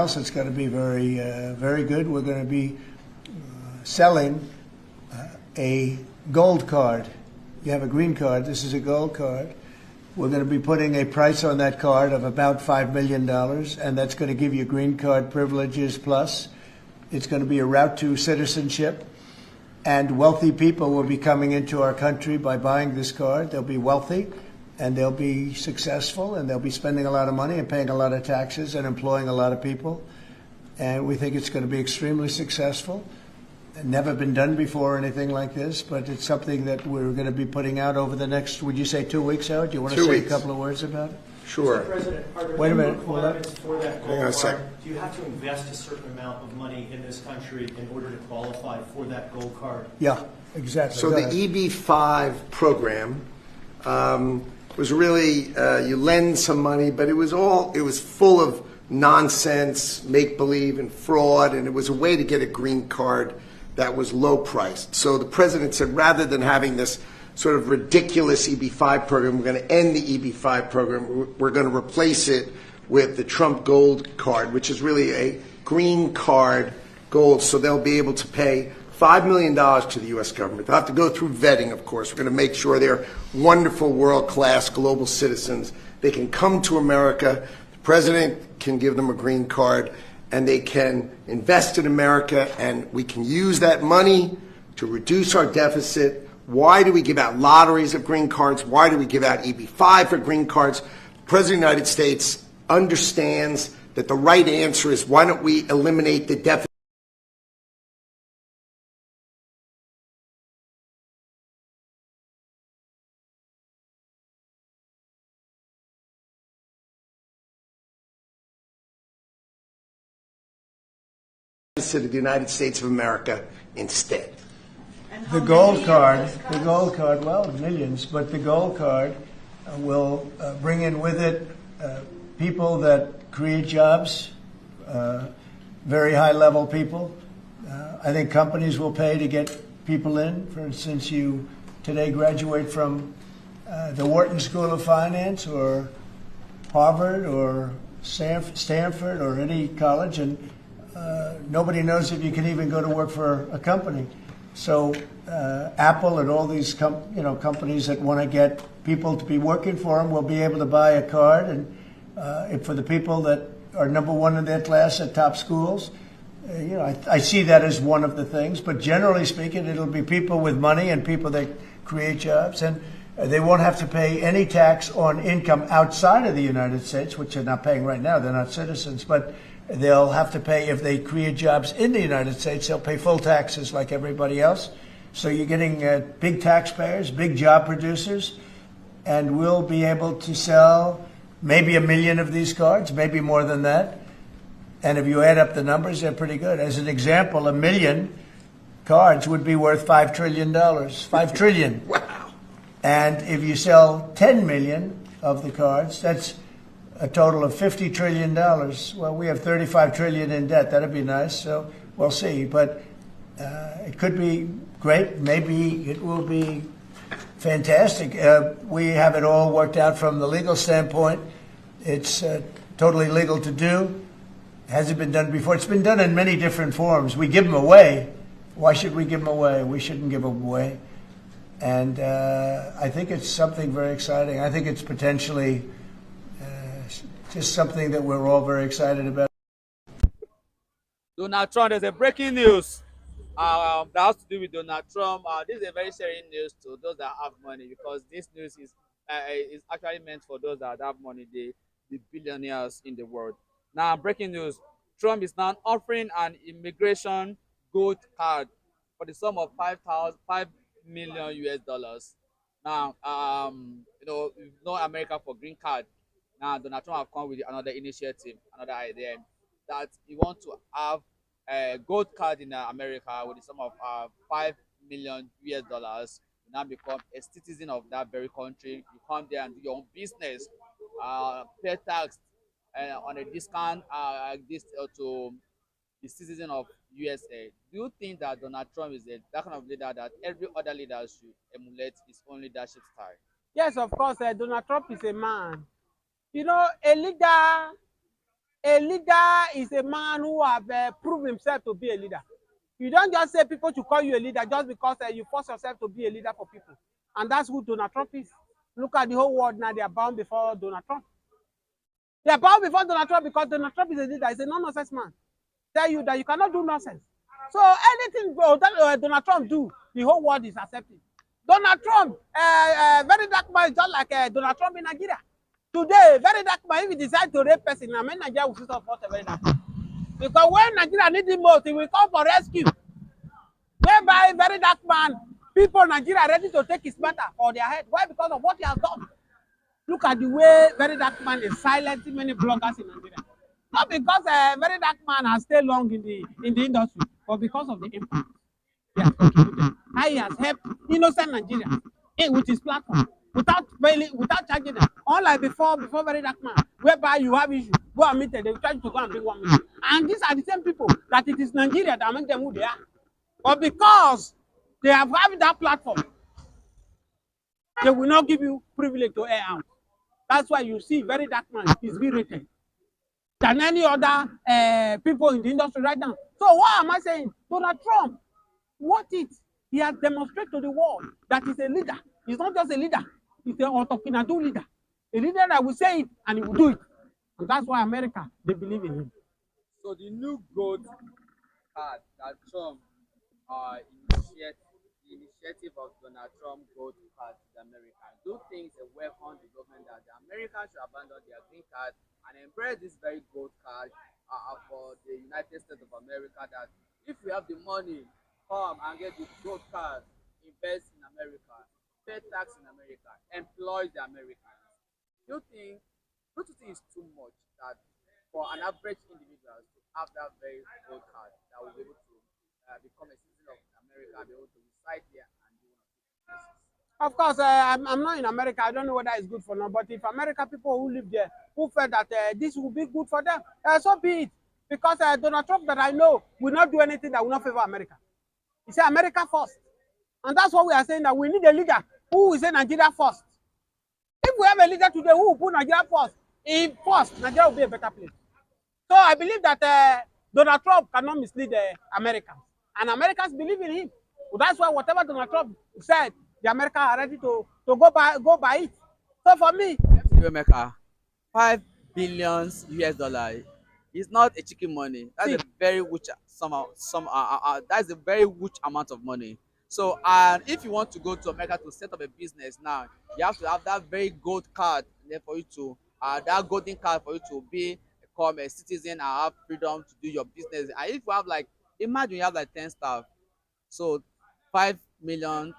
It's going to be very good. We're going to be selling a gold card. You have a green card. This is a gold card. We're going to be putting a price on that card of about $5 million, and that's going to give you green card privileges plus. It's going to be a route to citizenship, and wealthy people will be coming into our country by buying this card. They'll be wealthy, and they'll be successful, and they'll be spending a lot of money and paying a lot of taxes and employing a lot of people. And we think it's going to be extremely successful. Never been done before, anything like this, but it's something that we're going to be putting out over the next, would you say 2 weeks, Howard? Do you want to say a couple of words about it? Sure. Mr. President, are there Wait a minute. requirements for that gold card? Do you have to invest a certain amount of money in this country in order to qualify for that gold card? Yeah, exactly. So the EB-5 program was really, you lend some money, but it was full of nonsense, make-believe, and fraud, and it was a way to get a green card that was low priced. So the president said, rather than having this sort of ridiculous EB-5 program, we're going to end the EB-5 program. We're going to replace it with the Trump Gold Card, which is really a green card gold. So they'll be able to pay $5 million to the U.S. government. They'll have to go through vetting, of course. We're going to make sure they're wonderful, world-class global citizens. They can come to America. The president can give them a green card, and they can invest in America, and we can use that money to reduce our deficit. Why do we give out lotteries of green cards? Why do we give out EB-5 for green cards? The President of the United States understands that the right answer is, why don't we eliminate the deficit of the United States of America instead. The gold card, well, millions, but the gold card will bring in with it people that create jobs, very high-level people. I think companies will pay to get people in. For instance, you today graduate from the Wharton School of Finance or Harvard or Stanford or any college, and nobody knows if you can even go to work for a company. So Apple and all these companies that want to get people to be working for them will be able to buy a card, and for the people that are number one in their class at top schools, I see that as one of the things. But generally speaking, it'll be people with money and people that create jobs, and they won't have to pay any tax on income outside of the United States, which they're not paying right now. They're not citizens, but they'll have to pay, if they create jobs in the United States, they'll pay full taxes like everybody else. So you're getting big taxpayers, big job producers, and we'll be able to sell maybe 1 million of these cards, maybe more than that. And if you add up the numbers, they're pretty good. As an example, 1 million cards would be worth $5 trillion. $5 trillion. Wow. And if you sell 10 million of the cards, that's a total of $50 trillion. Well, we have 35 trillion in debt. That'd be nice. So we'll see. But it could be great. Maybe it will be fantastic. We have it all worked out from the legal standpoint. It's totally legal to do. Hasn't been done before. It's been done in many different forms. We give them away. Why should we give them away? We shouldn't give them away. And I think it's something very exciting. I think it's potentially just something that we're all very excited about. Donald Trump, there's a breaking news that has to do with Donald Trump. This is a very serious news to those that have money, because this news is actually meant for those that have money, the billionaires in the world. Now, breaking news: Trump is now offering an immigration gold card for the sum of $5 million US. Now, we've known America for green card. Now, Donald Trump have come with another initiative, another idea, that he wants to have a gold card in America with the sum of $5 million US. You now become a citizen of that very country. You come there and do your own business, pay tax on a discount to the citizen of USA. Do you think that Donald Trump is that kind of leader that every other leader should emulate his own leadership style? Yes, of course. Donald Trump is a man. A leader A leader is a man who have proved himself to be a leader. You don't just say people should call you a leader just because you force yourself to be a leader for people. And that's who Donald Trump is. Look at the whole world now, they are bound before Donald Trump. They are bound before Donald Trump because Donald Trump is a leader, he's a non-nonsense man. Tell you that you cannot do nonsense. So anything Donald Trump do, the whole world is accepting. Donald Trump, very dark man, just like Donald Trump in Nigeria. Today, very dark man, if he decides to rape person, I mean Nigeria will still support a very dark man. Because when Nigeria needs him most, he will come for rescue. Whereby very dark man, people in Nigeria are ready to take his matter for their head. Why? Because of what he has done. Look at the way very dark man is silencing many bloggers in Nigeria. Not because very dark man has stayed long in the industry, but because of the impact he has contributed. How he has helped innocent Nigerians with his platform without charging them. Unlike before very dark man, whereby you have issues, go and meet them, they will try to go and bring 1 million. And these are the same people that it is Nigeria that make them who they are. But because they have having that platform, they will not give you privilege to air out. That's why you see very dark man is being rated than any other people in the industry right now. So what am I saying? Donald Trump, what it? He has demonstrated to the world that he's a leader. He's not just a leader, he's an autokinadu leader. A leader that will say it and he will do it. And that's why America, they believe in him. So the new gold card that Trump the initiative of Donald Trump gold card to the Americans, do think it's a welcome development that the Americans should abandon their green card and embrace this very gold card for the United States of America, that if we have the money, come and get the gold card, invest in America, pay tax in America, employ the Americans. Don't you think it's too much that for an average individual to have that very gold card that will be able to become a citizen of America, be able to reside there and do one of these places? Of course, I'm not in America. I don't know whether it's good for now. But if America people who live there, who felt that this will be good for them, so be it. Because Donald Trump that I know will not do anything that will not favor America. He said America first. And that's what we are saying, that we need a leader who will say Nigeria first. If we have a leader today who will put Nigeria first, Nigeria will be a better place. So I believe that Donald Trump cannot mislead Americans. And Americans believe in him. So that's why whatever Donald Trump said, the Americans are ready to go by it. So for me, America, $5 billion US is not a chicken money. That's a very huge that's a very huge amount of money. So, and if you want to go to America to set up a business now, you have to have that very gold card there for you to that golden card for you to become a citizen and have freedom to do your business. And if you have like, imagine you have like 10 staff, so $5 million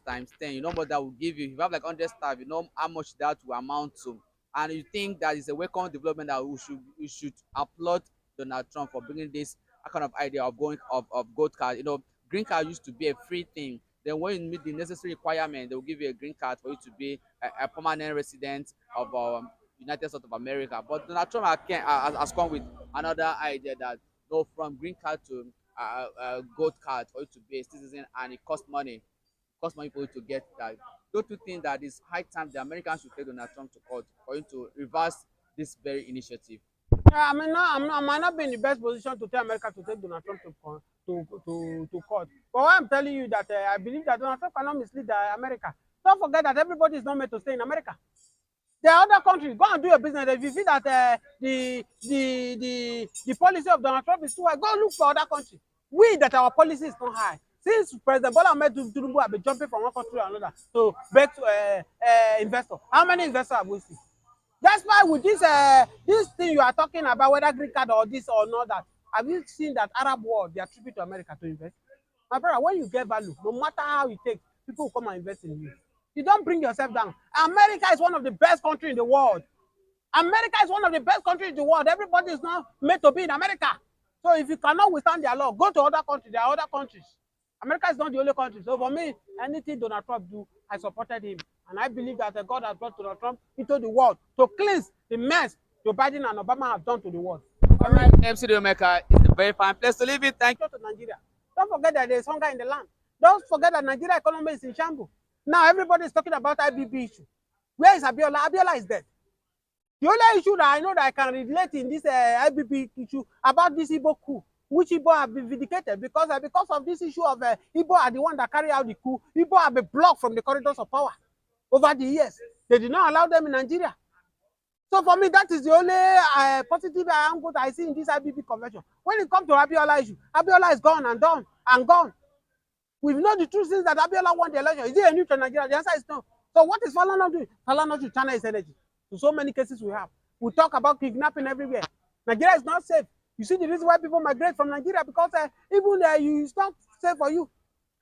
times 10, you know what that will give you. If you have like 100 staff, you know how much that will amount to. And you think that is a welcome development that we should applaud Donald Trump for bringing this kind of idea of gold card. You know, green card used to be a free thing. Then when you meet the necessary requirement, they will give you a green card for you to be a permanent resident of United States of America. But Donald Trump has come with another idea that no, from green card to gold card for you to be a citizen, and it costs money. It costs money for you to get that. Don't you think that it's high time the Americans should take Donald Trump to court for him to reverse this very initiative? I mean, I might not be in the best position to tell America to take Donald Trump to court. But what I'm telling you that I believe that Donald Trump cannot mislead America. Don't forget that everybody is not meant to stay in America. There are other countries. Go and do your business. If you feel that the policy of Donald Trump is too high, go look for other countries. We that our policy is not high. Since President Bola Ahmed Tinubu have been jumping from one country to another to beg to investor, how many investors have we seen? That's why with this thing you are talking about, whether green card or this or not that, have you seen that Arab world, they are tribute to America to invest? My brother, when you get value, no matter how it takes, people will come and invest in you. You don't bring yourself down. America is one of the best countries in the world. America is one of the best countries in the world. Everybody is not made to be in America. So if you cannot withstand their law, go to other countries. There are other countries. America is not the only country. So for me, anything Donald Trump do, I supported him. And I believe that God has brought Donald Trump into the world to cleanse the mess Joe Biden and Obama have done to the world. All right, MC America is a very fine place to live in. Thank you. To Nigeria. Don't forget that there is hunger in the land. Don't forget that Nigeria economy is in shambles. Now everybody is talking about IBB issue. Where is Abiola? Abiola is dead. The only issue that I know that I can relate in this IBB issue about this Igbo coup, which Igbo have been vindicated because of this issue of Igbo are the one that carry out the coup. Igbo have been blocked from the corridors of power over the years. They did not allow them in Nigeria. So for me, that is the only positive angle that I see in this IBB convention. When it comes to Abiola issue, Abiola is gone and done and gone. We've known the truth since that Abiola won the election. Is he a new to Nigeria? The answer is no. So what is Falana doing? Falana should channel his energy to so many cases we have. We talk about kidnapping everywhere. Nigeria is not safe. You see the reason why people migrate from Nigeria because even it's not safe for you.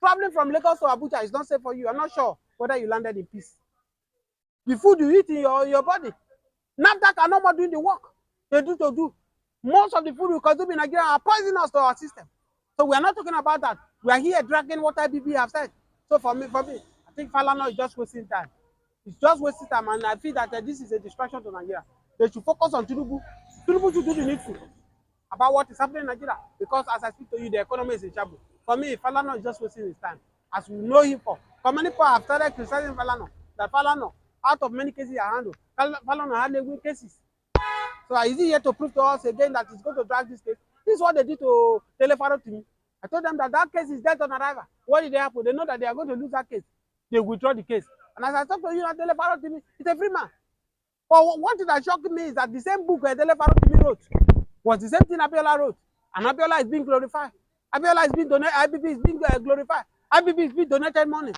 Traveling from Lagos to Abuja is not safe for you. I'm not sure whether you landed in peace. The food you eat in your body, NAFDAC are no more doing the work they do to do. Most of the food we consume in Nigeria are poisonous to our system. So we are not talking about that. We are here dragging what IBB have said. So for me, I think Falana is just wasting time. It's just wasting time, and I feel that this is a distraction to Nigeria. They should focus on Tinubu. Tinubu should do the needful about what is happening in Nigeria. Because as I speak to you, the economy is in trouble. For me, Falana is just wasting his time. As we know him for. Many people have started criticizing Falana. That Falana, out of many cases are handled, Falana had win cases. So is he here to prove to us again that he's going to drag this case? This is what they did to Telefaro to me. I told them that case is dead on arrival. What did they happen? They know that they are going to lose that case. They withdraw the case. And as I talked to you, Telefaro to me, it's a free man. But one thing that shocked me is that the same book Telefaro to me wrote was the same thing Abiola wrote. And Abiola is being glorified. Abiola is being donated. IBB is being glorified. IBB is being donated money.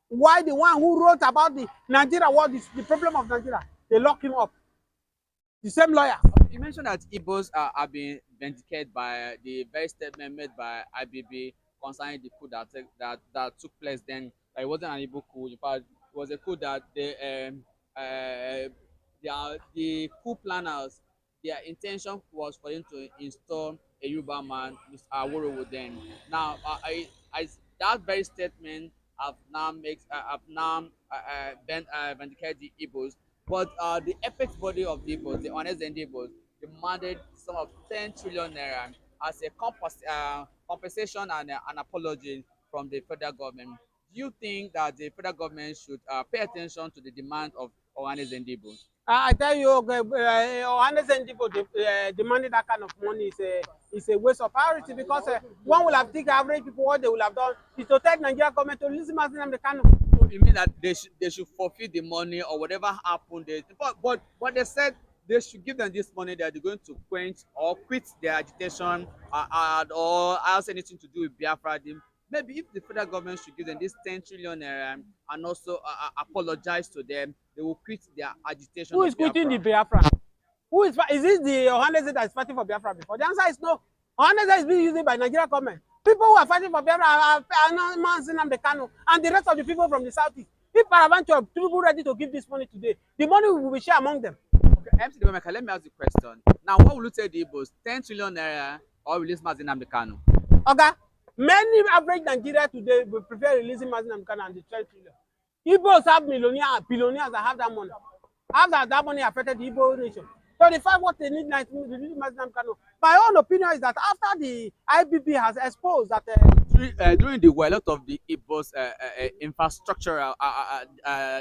Why the one who wrote about the Nigeria, what is the problem of Nigeria? They lock him up. The same lawyer. You mentioned that Igbos are being vindicated by the very statement made by IBB concerning the coup that took place then. It wasn't an Igbo coup. In fact, it was a coup that the coup planners, their intention was for them to install a Yoruba man, Mr. Awolowo then. Now, that very statement have now vindicated the Igbos. But the apex body of the Igbos, the honest and Igbos, demanded sum of 10 trillion naira as a compensation and an apology from the federal government. Do you think that the federal government should pay attention to the demand of Ohanes and Igbos? I tell you, Ohanes and Igbos demanding that kind of money is a waste of priority because one will have taken average people what they will have done is to tell Nigeria government to listen to them the kind of. You mean that they should forfeit the money or whatever happened? But they said they should give them this money that they're going to quench or quit their agitation or else anything to do with Biafra. Maybe if the federal government should give them this 10 trillion naira and also apologize to them, they will quit their agitation. Who is quitting the Biafra? Is this the Ohanes that is fighting for Biafra before? The answer is no. Ohanes is being used by Nigeria government. People who are fighting for Biafra are the Kano and the rest of the people from the southeast. If Paravancho are people ready to give this money today, the money will be shared among them. Okay, MC Demeka, let me ask the question. Now, what will you tell the Igbos? 10 trillion naira or release Mazi Nnamdi Kanu? Okay, many average Nigeria today will prefer releasing Mazi Nnamdi Kanu and the 10 trillion. Igbos have billionaires that have that money. How that money affected the Igbo nation? So the fact what they need now is release Mazi Nnamdi Kanu. My own opinion is that after the IBB has exposed that during the war, a lot of the Igbos infrastructural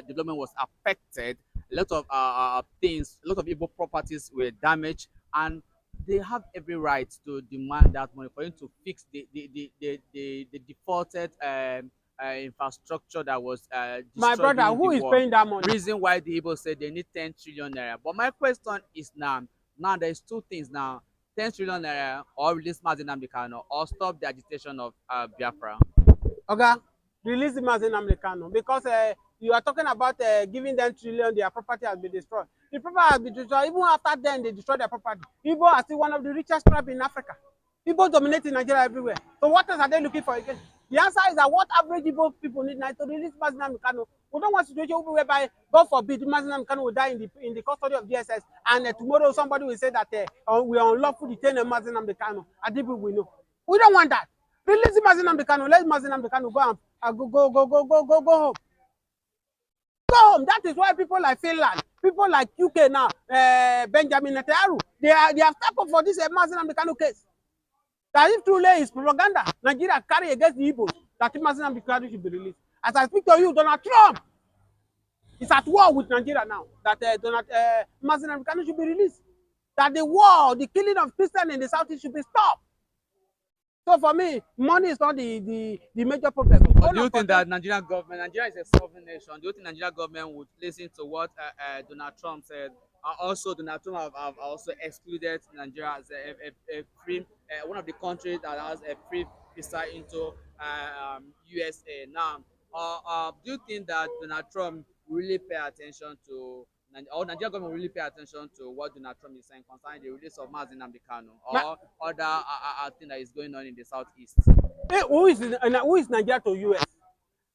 development was affected. A lot of things, a lot of Igbo properties were damaged, and they have every right to demand that money for him to fix the defaulted infrastructure that was destroyed. My brother, who is paying that money? Reason why the Igbo said they need 10 trillion naira. But my question is now there's two things now: 10 trillion naira or release Mazi Nnamdi Kanu or stop the agitation of Biafra. Okay, release Mazi Nnamdi Kanu because you are talking about giving them trillion, their property has been destroyed. The property has been destroyed. Even after then, they destroyed their property. Igbo are still one of the richest tribes in Africa. Igbo dominating Nigeria everywhere. So what else are they looking for again? The answer is that what average Igbo people need now to release Mazi Nnamdi Kanu. We don't want a situation whereby, God forbid, Mazi Nnamdi Kanu will die in the custody of DSS, and tomorrow somebody will say that we are unlawful detaining Mazi Nnamdi Kanu. And people will know. We don't want that. Release Mazi Nnamdi Kanu. Let Mazi Nnamdi Kanu go and go home. Go home. That is why people like Finland, people like UK now, Benjamin Netanyahu, they have stepped up for this Mazi Nnamdi Kanu case. That if truly is propaganda, Nigeria carry against the Igbos, that Mazi Nnamdi Kanu should be released. As I speak to you, Donald Trump, is at war with Nigeria now. That Mazi Nnamdi Kanu should be released. That the war, the killing of Christians in the southeast should be stopped. So for me, money is not the major problem. But do you think that Nigeria is a sovereign nation, do you think Nigeria government would listen to what Donald Trump said? Also, Donald Trump have also excluded Nigeria as a free, one of the countries that has a free visa into USA now. Do you think that Donald Trump really pay attention to, or Nigeria government really pay attention to what Donald Trump is saying concerning the release of Mazi Nnamdi Kanu or other thing that is going on in the southeast? Hey, who is Nigeria to US?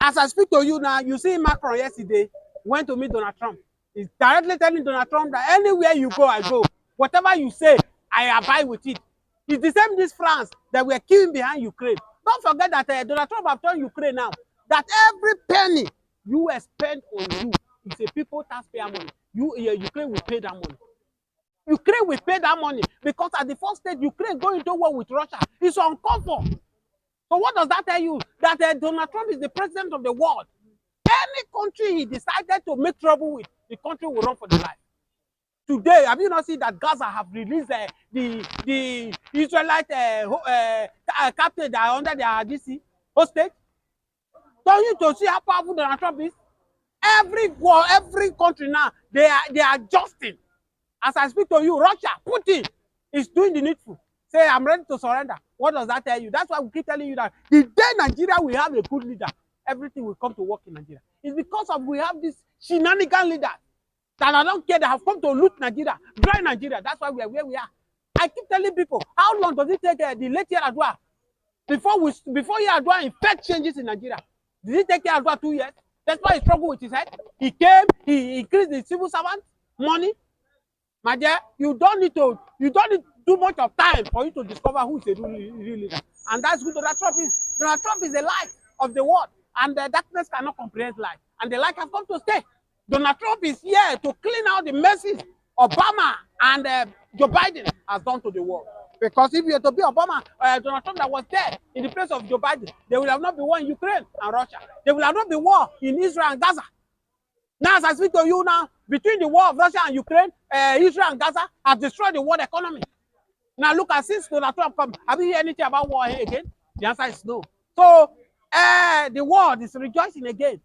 As I speak to you now, you see Macron yesterday went to meet Donald Trump. He's directly telling Donald Trump that anywhere you go, I go. Whatever you say, I abide with it. It's the same this France that we're killing behind Ukraine. Don't forget that Donald Trump have told Ukraine now that every penny US spend on you is a people taxpayer money. Ukraine will pay that money. Ukraine will pay that money because at the first stage, Ukraine going to war with Russia. It's uncomfort. So what does that tell you? That Donald Trump is the president of the world. Any country he decided to make trouble with, the country will run for the life. Today, have you not seen that Gaza have released the Israelite captain that are under their DC hostage? Don't you to see how powerful Donald Trump is? Every country now, they are adjusting. As I speak to you, Russia, Putin is doing the needful. Say, I'm ready to surrender. What does that tell you? That's why we keep telling you that the day Nigeria will have a good leader, everything will come to work in Nigeria. It's because of we have this shenanigan leader that I don't care that have come to loot Nigeria, dry Nigeria. That's why we are where we are. I keep telling people, how long does it take the late Yar'Adua before Yar'Adua effect changes in Nigeria? Did it take Yar'Adua 2 years? That's why he struggled with his head. He came, he increased the civil servant money. My dear, you don't need too much of time for you to discover who is a real leader. And that's who Donald Trump is. Donald Trump is the light of the world. And the darkness cannot comprehend light. And the light has come to stay. Donald Trump is here to clean out the messes Obama and Joe Biden has done to the world. Because if you were to be Obama, Donald Trump that was there in the place of Joe Biden, there will have not been war in Ukraine and Russia. There will have not been war in Israel and Gaza. Now, as I speak to you now, between the war of Russia and Ukraine, Israel and Gaza have destroyed the world economy. Now, look at since Donald Trump come, have you heard anything about war again? The answer is no. So, the world is rejoicing again.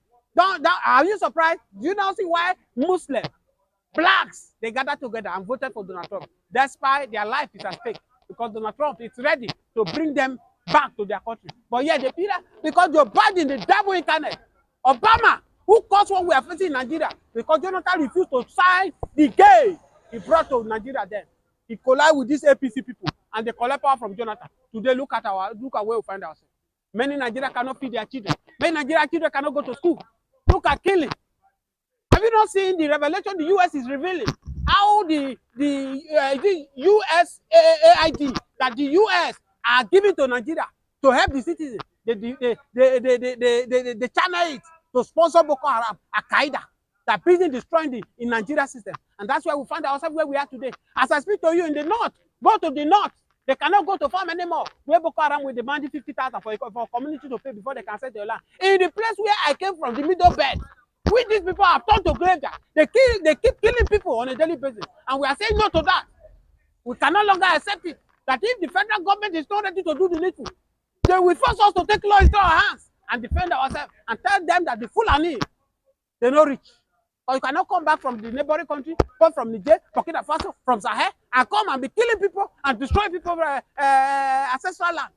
Are you surprised? Do you now see why Muslims, blacks, they gathered together and voted for Donald Trump? Despite their life is at stake. Because Donald Trump is ready to bring them back to their country. But yeah, they feel that because Joe Biden, the devil incarnate, Obama, who caused what we are facing in Nigeria, because Jonathan refused to sign the gay he brought to Nigeria then. He collided with these APC people and they collect power from Jonathan. Today, look at where we find ourselves. Many Nigerians cannot feed their children. Many Nigerian children cannot go to school. Look at killing. Have you not seen the revelation the US is revealing? How the USAID that the US are giving to Nigeria to help the citizens, they channel it to sponsor Boko Haram, Al-Qaeda, that busy destroying the in Nigeria system. And that's why we find ourselves where we are today. As I speak to you in the north, go to the north. They cannot go to farm anymore. Where Boko Haram will demand 50,000 for a community to pay before they can set their land. In the place where I came from, the middle belt, which these people have turned to graveyard. They keep killing people on a daily basis. And we are saying no to that. We can no longer accept it. That if the federal government is not ready to do the needful, they will force us to take law into our hands and defend ourselves and tell them that the Fulani, they're not rich. Or you cannot come back from the neighboring country, come from Niger, Burkina Faso, from Sahel, and come and be killing people and destroy people's ancestral land.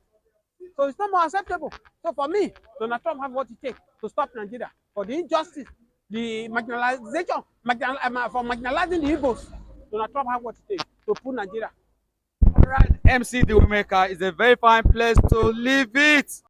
So it's not more acceptable. So for me, Donald Trump have what it takes to stop Nigeria. For the injustice, the marginalization, for marginalizing the Igbos, Donald Trump have what it takes to put Nigeria. All right, MC the Waymaker is a very fine place to leave it.